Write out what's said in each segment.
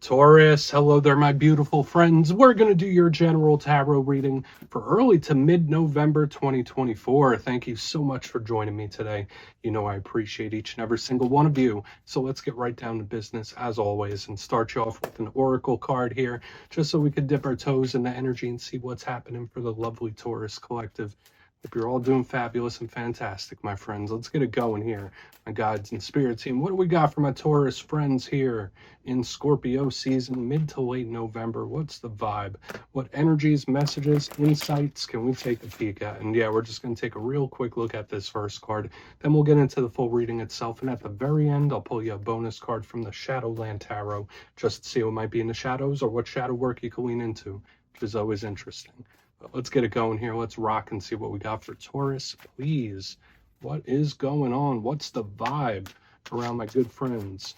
Taurus, hello there, my beautiful friends. We're going to do your general tarot reading for early to mid-November 2024. Thank you so much for joining me today. You know I appreciate each and every single one of you. So let's get right down to business, as always, and start you off with an oracle card here, just so we could dip our toes in the energy and see what's happening for the lovely Taurus collective. Hope you're all doing fabulous and fantastic, my friends. Let's get it going here, my guides and spirit team. What do we got for my Taurus friends here in Scorpio season, mid to late November? What's the vibe? What energies, messages, insights can we take a peek at? And yeah, we're just going to take a real quick look at this first card. Then we'll get into the full reading itself. And at the very end, I'll pull you a bonus card from the Shadowland Tarot, just to see what might be in the shadows or what shadow work you can lean into, which is always interesting. But let's get it going here. Let's rock and see what we got for Taurus, please. What is going on? What's the vibe around my good friends?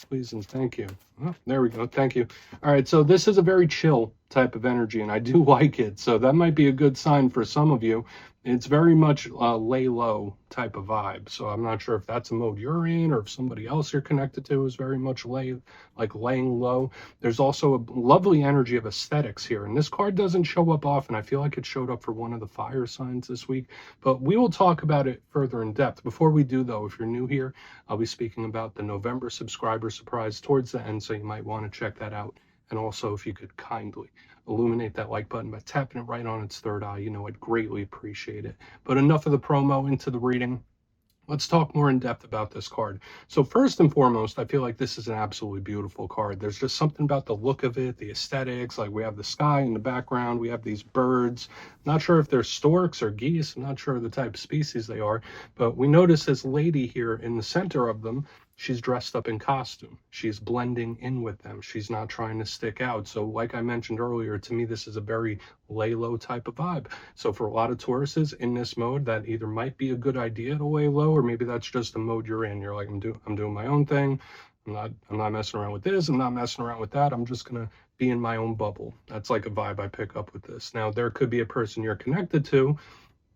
Please and thank you. Oh, there we go. Thank you. All right, so this is a very chill type of energy, and I do like it. So that might be a good sign for some of you. It's very much lay low type of vibe. So I'm not sure if that's a mode you're in or if somebody else you're connected to is very much laying low. There's also a lovely energy of aesthetics here. And this card doesn't show up often. I feel like it showed up for one of the fire signs this week, but we will talk about it further in depth. Before we do, though, if you're new here, I'll be speaking about the November subscriber surprise towards the end, so you might want to check that out. And also, if you could kindly illuminate that like button by tapping it right on its third eye, you know I'd greatly appreciate it. But enough of the promo, into the reading. Let's talk more in depth about this card. So first and foremost, I feel like this is an absolutely beautiful card. There's just something about the look of it, the aesthetics. Like, we have the sky in the background, we have these birds. Not sure if they're storks or geese, I'm not sure the type of species they are, but we notice this lady here in the center of them. She's dressed up in costume. She's blending in with them. She's not trying to stick out. So like I mentioned earlier, to me, this is a very lay low type of vibe. So for a lot of Tauruses in this mode, that either might be a good idea to lay low, or maybe that's just the mode you're in. You're like, I'm doing my own thing. I'm not messing around with this. I'm not messing around with that. I'm just going to be in my own bubble. That's like a vibe I pick up with this. Now, there could be a person you're connected to.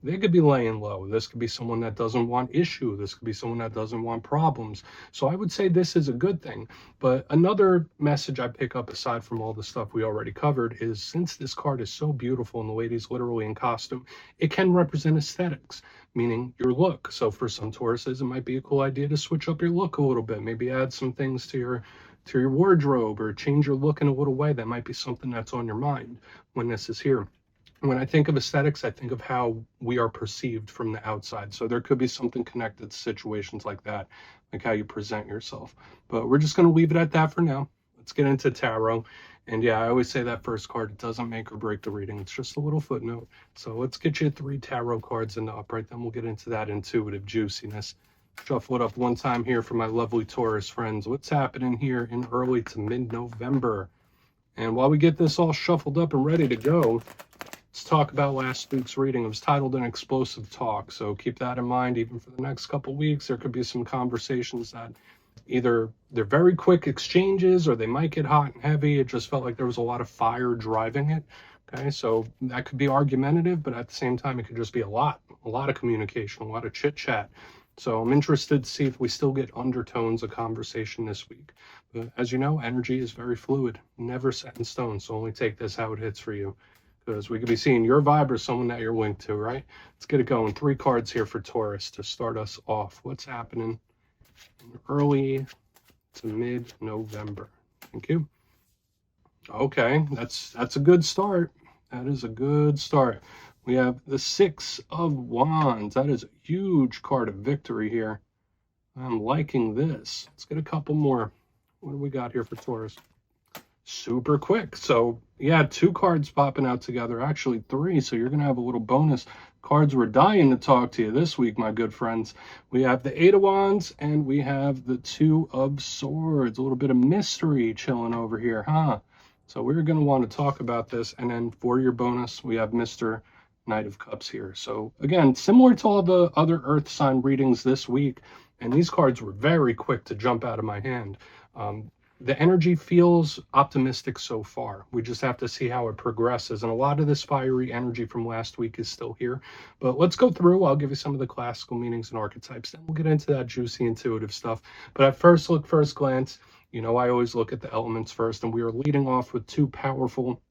They could be laying low. This could be someone that doesn't want issue. This could be someone that doesn't want problems. So I would say this is a good thing. But another message I pick up, aside from all the stuff we already covered, is since this card is so beautiful and the lady's literally in costume, it can represent aesthetics, meaning your look. So for some Tauruses, it might be a cool idea to switch up your look a little bit. Maybe add some things to your wardrobe, or change your look in a little way. That might be something that's on your mind when this is here. When I think of aesthetics, I think of how we are perceived from the outside. So there could be something connected to situations like that, like how you present yourself. But we're just going to leave it at that for now. Let's get into tarot. And yeah, I always say that first card, it doesn't make or break the reading. It's just a little footnote. So let's get you 3 tarot cards in the upright. Then we'll get into that intuitive juiciness. Shuffle it up one time here for my lovely Taurus friends. What's happening here in early to mid-November? And while we get this all shuffled up and ready to go, let's talk about last week's reading. It was titled An Explosive Talk, so keep that in mind. Even for the next couple weeks, there could be some conversations that either they're very quick exchanges or they might get hot and heavy. It just felt like there was a lot of fire driving it. Okay, so that could be argumentative, but at the same time, it could just be a lot of communication, a lot of chit chat. So I'm interested to see if we still get undertones of conversation this week. But as you know, energy is very fluid, never set in stone. So only take this how it hits for you, because we could be seeing your vibe or someone that you're linked to, right? Let's get it going. 3 cards here for Taurus to start us off. What's happening in early to mid-November? Thank you. Okay, that's a good start. That is a good start. We have the 6 of Wands. That is a huge card of victory here. I'm liking this. Let's get a couple more. What do we got here for Taurus? Super quick. So yeah, 2 cards popping out together, actually 3. So you're going to have a little bonus. Cards were dying to talk to you this week, my good friends. We have the 8 of Wands and we have the 2 of Swords. A little bit of mystery chilling over here, huh? So we're going to want to talk about this. And then for your bonus, we have Mr. Knight of Cups here. So again, similar to all the other earth sign readings this week, and these cards were very quick to jump out of my hand. The energy feels optimistic so far. We just have to see how it progresses. And a lot of this fiery energy from last week is still here. But let's go through. I'll give you some of the classical meanings and archetypes. Then we'll get into that juicy intuitive stuff. But at first glance, You know, I always look at the elements first, and we are leading off with two powerful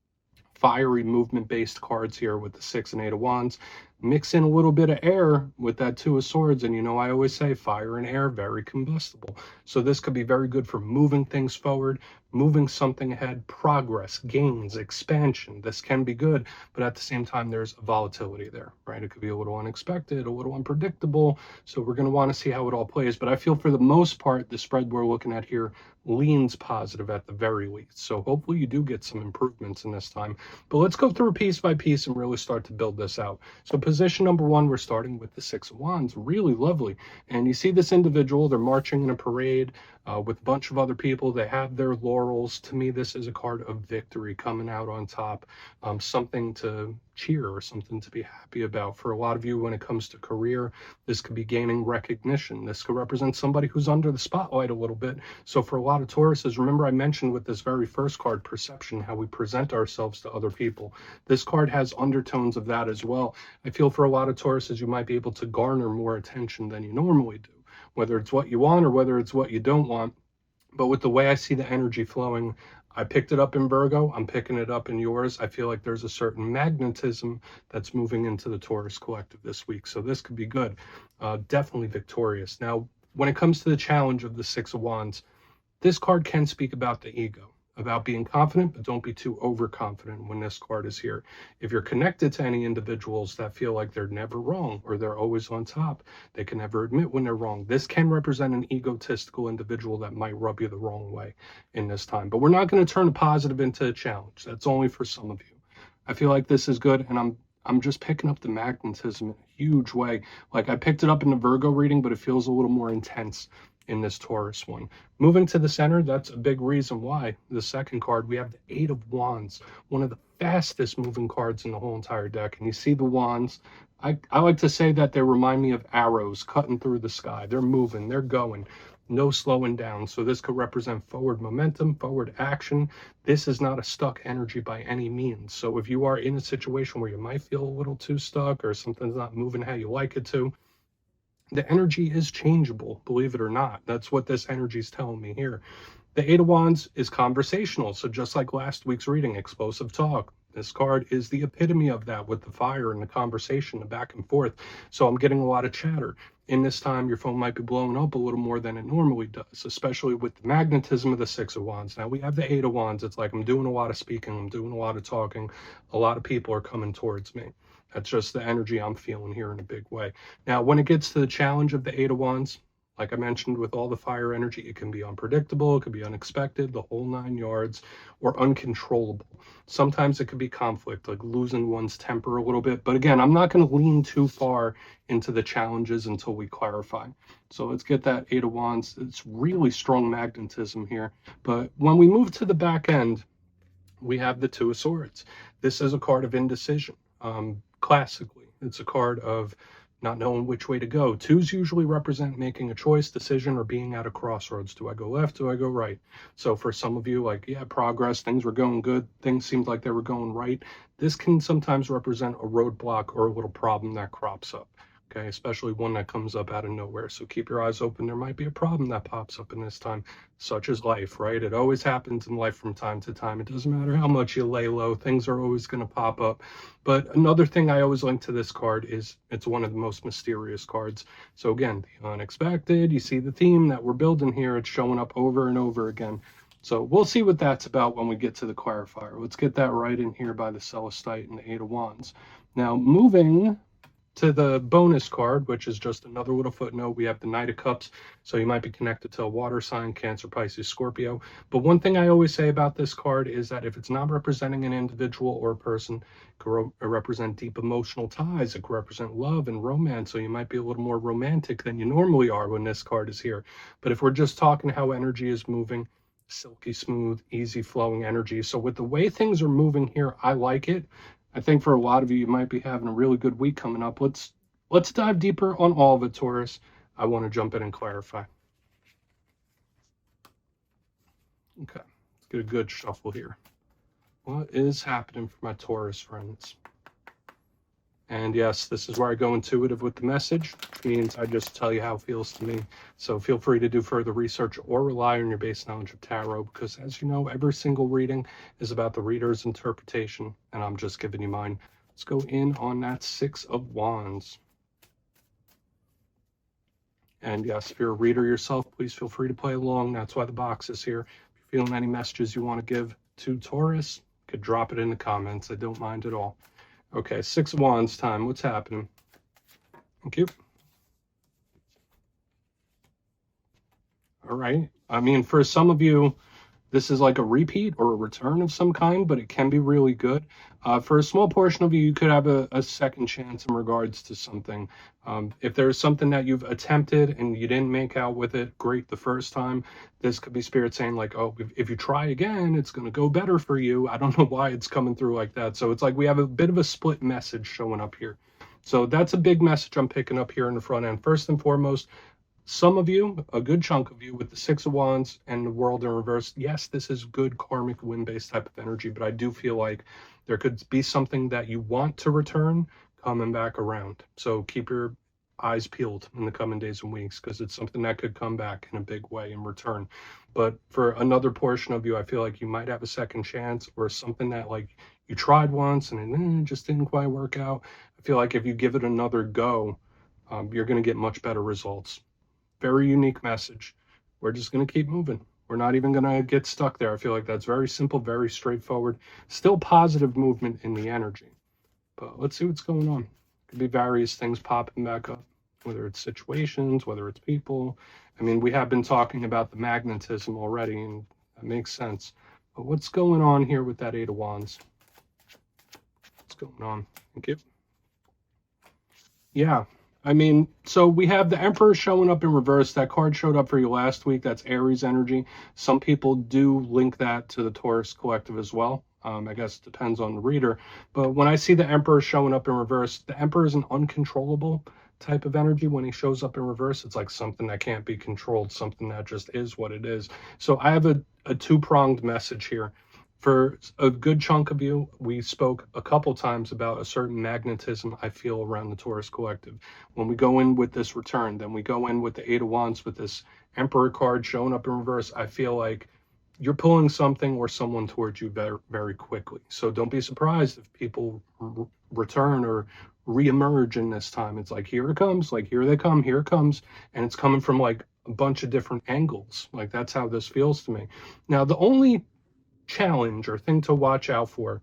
fiery movement-based cards here with the 6 and 8 of Wands. Mix in a little bit of air with that 2 of Swords, and you know I always say fire and air, very combustible. So this could be very good for moving things forward, moving something ahead, progress, gains, expansion. This can be good, but at the same time, there's volatility there, right? It could be a little unexpected, a little unpredictable. So we're going to want to see how it all plays. But I feel for the most part, the spread we're looking at here leans positive at the very least. So hopefully you do get some improvements in this time. But let's go through piece by piece and really start to build this out. So position number one, we're starting with the 6 of Wands. Really lovely. And you see this individual, they're marching in a parade with a bunch of other people. They have their laurels. To me, this is a card of victory, coming out on top, something to cheer or something to be happy about. For a lot of you, when it comes to career, this could be gaining recognition. This could represent somebody who's under the spotlight a little bit. So for a lot of Tauruses, remember I mentioned with this very first card, perception, how we present ourselves to other people. This card has undertones of that as well. I feel for a lot of Tauruses, you might be able to garner more attention than you normally do, whether it's what you want or whether it's what you don't want. But with the way I see the energy flowing, I picked it up in Virgo. I'm picking it up in yours. I feel like there's a certain magnetism that's moving into the Taurus collective this week. So this could be good. Definitely victorious. Now, when it comes to the challenge of the 6 of Wands, this card can speak about the ego, about being confident, but don't be too overconfident when this card is here. If you're connected to any individuals that feel like they're never wrong or they're always on top, they can never admit when they're wrong. This can represent an egotistical individual that might rub you the wrong way in this time. But we're not going to turn a positive into a challenge. That's only for some of you. I feel like this is good, and I'm just picking up the magnetism in a huge way. Like I picked it up in the Virgo reading, but it feels a little more intense in this Taurus one. Moving to the center, that's a big reason why. The second card, we have the 8 of Wands, one of the fastest moving cards in the whole entire deck. And you see the wands. I like to say that they remind me of arrows cutting through the sky. They're moving, they're going, no slowing down. So this could represent forward momentum, forward action. This is not a stuck energy by any means. So if you are in a situation where you might feel a little too stuck or something's not moving how you like it to, the energy is changeable, believe it or not. That's what this energy is telling me here. The 8 of Wands is conversational. So just like last week's reading, explosive talk, this card is the epitome of that, with the fire and the conversation, the back and forth. So I'm getting a lot of chatter. In this time, your phone might be blowing up a little more than it normally does, especially with the magnetism of the 6 of Wands. Now we have the 8 of Wands. It's like I'm doing a lot of speaking, I'm doing a lot of talking. A lot of people are coming towards me. That's just the energy I'm feeling here in a big way. Now, when it gets to the challenge of the 8 of Wands, like I mentioned, with all the fire energy, it can be unpredictable, it could be unexpected, the whole 9 yards, or uncontrollable. Sometimes it could be conflict, like losing one's temper a little bit. But again, I'm not going to lean too far into the challenges until we clarify. So let's get that 8 of Wands. It's really strong magnetism here. But when we move to the back end, we have the 2 of Swords. This is a card of indecision. Classically, it's a card of not knowing which way to go. 2s usually represent making a choice, decision, or being at a crossroads. Do I go left? Do I go right? So for some of you, like, yeah, progress, things were going good, things seemed like they were going right. This can sometimes represent a roadblock or a little problem that crops up. Okay, especially one that comes up out of nowhere. So keep your eyes open. There might be a problem that pops up in this time, such as life, right? It always happens in life from time to time. It doesn't matter how much you lay low, things are always going to pop up. But another thing I always link to this card is it's one of the most mysterious cards. So again, the unexpected, you see the theme that we're building here. It's showing up over and over again. So we'll see what that's about when we get to the clarifier. Let's get that right in here by the Celestite and the 8 of Wands. Now, moving to the bonus card, which is just another little footnote, we have the Knight of Cups. So you might be connected to a water sign, Cancer, Pisces, Scorpio. But one thing I always say about this card is that if it's not representing an individual or a person, it could represent deep emotional ties. It could represent love and romance. So you might be a little more romantic than you normally are when this card is here. But if we're just talking how energy is moving, silky smooth, easy flowing energy. So with the way things are moving here, I like it. I think for a lot of you, you might be having a really good week coming up. Let's dive deeper on all of it, Taurus. I want to jump in and clarify. Okay, let's get a good shuffle here. What is happening for my Taurus friends? And yes, this is where I go intuitive with the message, which means I just tell you how it feels to me. So feel free to do further research or rely on your base knowledge of tarot, because as you know, every single reading is about the reader's interpretation, and I'm just giving you mine. Let's go in on that Six of Wands. And yes, if you're a reader yourself, please feel free to play along. That's why the box is here. If you're feeling any messages you want to give to Taurus, you could drop it in the comments. I don't mind at all. Okay, Six of Wands time. What's happening? Thank you. All right. I mean, for some of you, this is like a repeat or a return of some kind, but it can be really good. For a small portion of you, you could have a second chance in regards to something. If there's something that you've attempted and you didn't make out with it great the first time, this could be spirit saying like, oh, if you try again, it's going to go better for you. I don't know why it's coming through like that. So it's like we have a bit of a split message showing up here. So that's a big message I'm picking up here in the front end. First and foremost, some of you, a good chunk of you, with the Six of Wands and the World in reverse, yes, this is good karmic wind-based type of energy, but I do feel like there could be something that you want to return coming back around. So keep your eyes peeled in the coming days and weeks, because it's something that could come back in a big way in return. But for another portion of you, I feel like you might have a second chance, or something that like you tried once and it just didn't quite work out. I feel like if you give it another go, you're going to get much better results. Very unique message. We're just going to keep moving. We're not even going to get stuck there. I feel like that's very simple, very straightforward. Still positive movement in the energy. But let's see what's going on. Could be various things popping back up, whether it's situations, whether it's people. I mean, we have been talking about the magnetism already, and that makes sense. But what's going on here with that Eight of Wands? What's going on? Thank you. Yeah. I mean, so we have the Emperor showing up in reverse. That card showed up for you last week. That's Aries energy. Some people do link that to the Taurus collective as well. I guess it depends on the reader. But when I see the Emperor showing up in reverse, the Emperor is an uncontrollable type of energy. When he shows up in reverse, it's like something that can't be controlled, something that just is what it is. So I have a two-pronged message here. For a good chunk of you, we spoke a couple times about a certain magnetism I feel around the Taurus collective. When we go in with this return, then we go in with the Eight of Wands with this Emperor card showing up in reverse. I feel like you're pulling something or someone towards you very, very quickly. So don't be surprised if people return or reemerge in this time. It's like, here it comes, like here they come, here it comes. And it's coming from like a bunch of different angles. Like that's how this feels to me. Now, the only challenge or thing to watch out for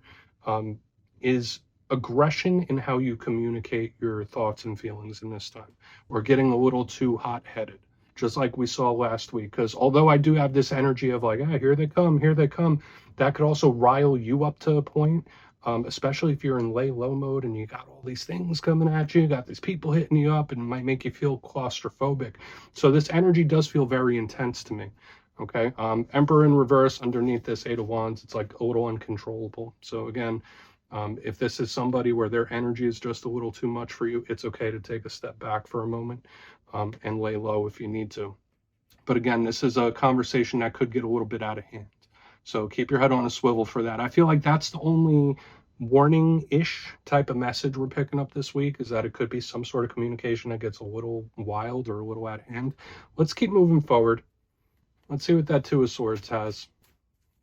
is aggression in how you communicate your thoughts and feelings in this time, or getting a little too hot-headed, just like we saw last week. Because although I do have this energy of like, here they come, that could also rile you up to a point, especially if you're in lay low mode and you got all these things coming at you, got these people hitting you up, and it might make you feel claustrophobic. So this energy does feel very intense to me. Okay, Emperor in reverse underneath this Eight of Wands, it's like a little uncontrollable. So again, if this is somebody where their energy is just a little too much for you, it's okay to take a step back for a moment and lay low if you need to. But again, this is a conversation that could get a little bit out of hand. So keep your head on a swivel for that. I feel like that's the only warning-ish type of message we're picking up this week, is that it could be some sort of communication that gets a little wild or a little out of hand. Let's keep moving forward. Let's see what that Two of Swords has.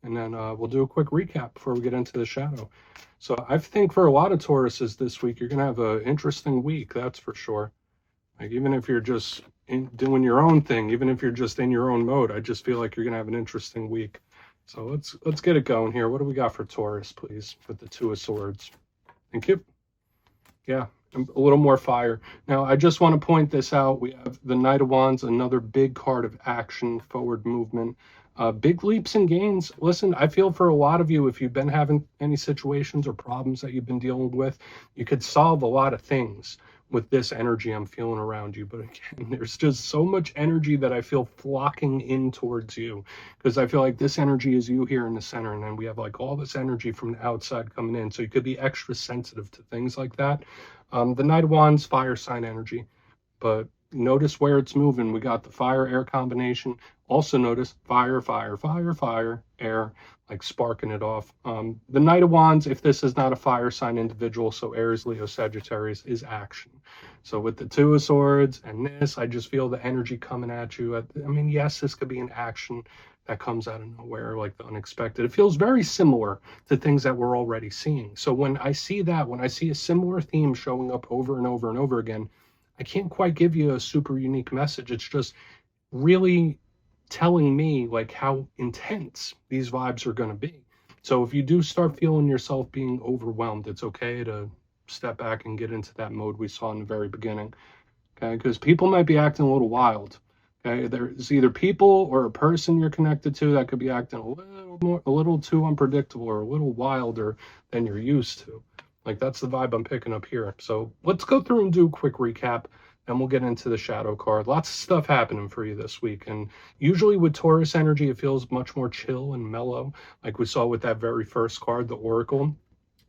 And then we'll do a quick recap before we get into the shadow. So I think for a lot of Tauruses this week, you're going to have an interesting week, that's for sure. Like even if you're just doing your own thing, even if you're just in your own mode, I just feel like you're going to have an interesting week. So let's get it going here. What do we got for Taurus, please, with the Two of Swords? Thank you. Yeah, a little more fire. Now, I just want to point this out. We have the Knight of Wands, another big card of action, forward movement, big leaps and gains. Listen, I feel for a lot of you, if you've been having any situations or problems that you've been dealing with, you could solve a lot of things with this energy I'm feeling around you. But again, there's just so much energy that I feel flocking in towards you, because I feel like this energy is you here in the center, and then we have like all this energy from the outside coming in. So you could be extra sensitive to things like that. The Knight of Wands, fire sign energy, but Notice where it's moving. We got the fire-air combination. Also notice fire, fire, fire, fire, air, like sparking it off. The Knight of Wands, if this is not a fire sign individual, so Aries, Leo, Sagittarius, is action. So with the Two of Swords and this, I just feel the energy coming at you. I mean, yes, this could be an action that comes out of nowhere, like the unexpected. It feels very similar to things that we're already seeing. So when I see that, when I see a similar theme showing up over and over and over again, I can't quite give you a super unique message. It's just really telling me like how intense these vibes are going to be. So if you do start feeling yourself being overwhelmed, it's okay to step back and get into that mode we saw in the very beginning. Okay, because people might be acting a little wild. Okay, there's either people or a person you're connected to that could be acting a little too unpredictable or a little wilder than you're used to. Like that's the vibe I'm picking up here. So let's go through and do a quick recap, and we'll get into the shadow card. Lots of stuff happening for you this week. And usually with Taurus energy, it feels much more chill and mellow, like we saw with that very first card, the Oracle.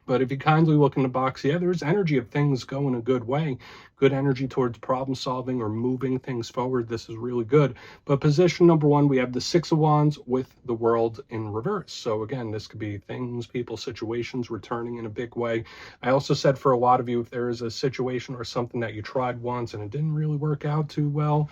But if you kindly look in the box, yeah, there's energy of things going a good way. Good energy towards problem solving or moving things forward. This is really good. But position number one, we have the Six of Wands with the World in reverse. So again, this could be things, people, situations returning in a big way. I also said for a lot of you, if there is a situation or something that you tried once and it didn't really work out too well,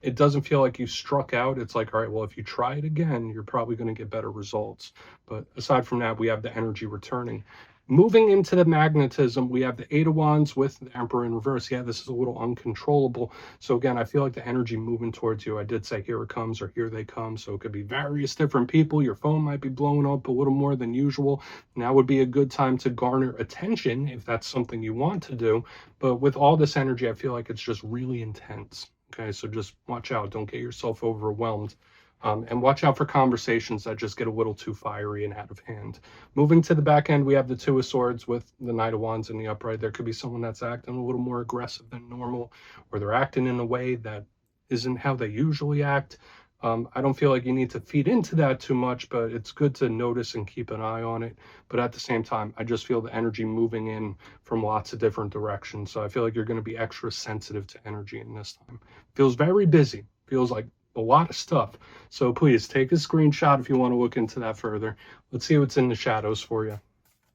it doesn't feel like you struck out. It's like, all right, well, if you try it again, you're probably going to get better results. But aside from that, we have the energy returning. Moving into the magnetism, we have the Eight of Wands with the Emperor in reverse. Yeah, this is a little uncontrollable. So again, I feel like the energy moving towards you. I did say here it comes or here they come. So it could be various different people. Your phone might be blowing up a little more than usual. Now would be a good time to garner attention if that's something you want to do. But with all this energy, I feel like it's just really intense. Okay, so just watch out. Don't get yourself overwhelmed. And watch out for conversations that just get a little too fiery and out of hand. Moving to the back end, we have the Two of Swords with the Knight of Wands in the upright. There could be someone that's acting a little more aggressive than normal, or they're acting in a way that isn't how they usually act. I don't feel like you need to feed into that too much, but it's good to notice and keep an eye on it. But at the same time, I just feel the energy moving in from lots of different directions. So I feel like you're going to be extra sensitive to energy in this time. Feels very busy. Feels like a lot of stuff. So please take a screenshot if you want to look into that further. Let's see what's in the shadows for you.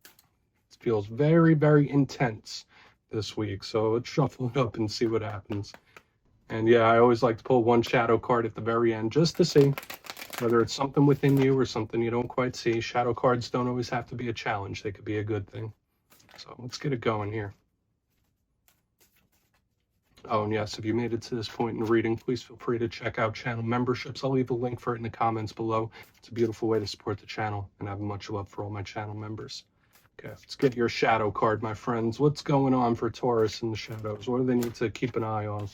It feels very, very intense this week. So let's shuffle it up and see what happens. And yeah, I always like to pull one shadow card at the very end just to see whether it's something within you or something you don't quite see. Shadow cards don't always have to be a challenge. They could be a good thing. So let's get it going here. Oh, and yes, if you made it to this point in the reading, please feel free to check out channel memberships. I'll leave a link for it in the comments below. It's a beautiful way to support the channel, and I have much love for all my channel members. Okay, let's get your shadow card, my friends. What's going on for Taurus in the shadows? What do they need to keep an eye on?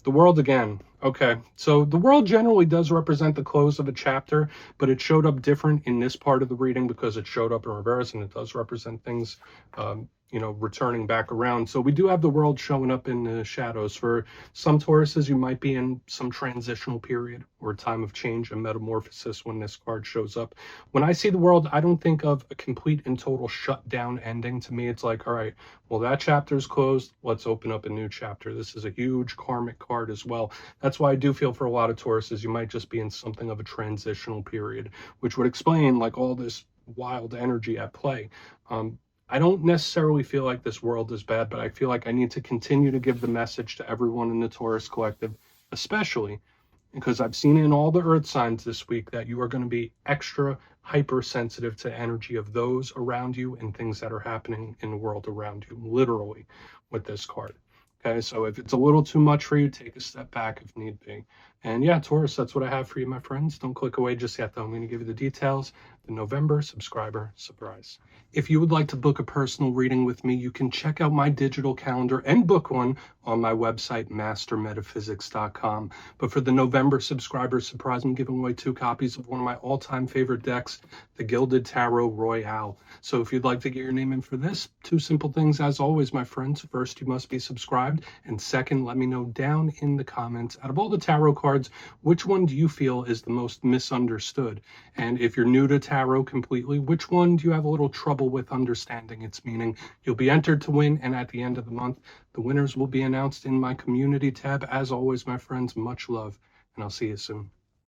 The World again. Okay, so the World generally does represent the close of a chapter, but it showed up different in this part of the reading because it showed up in reverse, and it does represent things, returning back around. So we do have the World showing up in the shadows. For some Tauruses, you might be in some transitional period or a time of change, a metamorphosis when this card shows up. When I see the World, I don't think of a complete and total shutdown ending. To me, it's like, all right, well, that chapter's closed. Let's open up a new chapter. This is a huge karmic card as well. That's why I do feel for a lot of Tauruses, you might just be in something of a transitional period, which would explain like all this wild energy at play. I don't necessarily feel like this World is bad, but I feel like I need to continue to give the message to everyone in the Taurus collective, especially because I've seen in all the earth signs this week that you are going to be extra hypersensitive to energy of those around you and things that are happening in the world around you, literally, with this card. Okay, so if it's a little too much for you, take a step back if need be. And yeah, Taurus, that's what I have for you, my friends. Don't click away just yet, though. I'm going to give you the details. The November subscriber surprise. If you would like to book a personal reading with me, you can check out my digital calendar and book one on my website, mastermetaphysics.com. But for the November subscriber surprise, I'm giving away 2 copies of one of my all-time favorite decks, the Gilded Tarot Royale. So if you'd like to get your name in for this, 2 simple things as always, my friends. First, you must be subscribed. And second, let me know down in the comments, out of all the tarot cards cards, which one do you feel is the most misunderstood? And if you're new to tarot completely, which one do you have a little trouble with understanding its meaning? You'll be entered to win, and at the end of the month, the winners will be announced in my community tab. As always, my friends, much love, and I'll see you soon.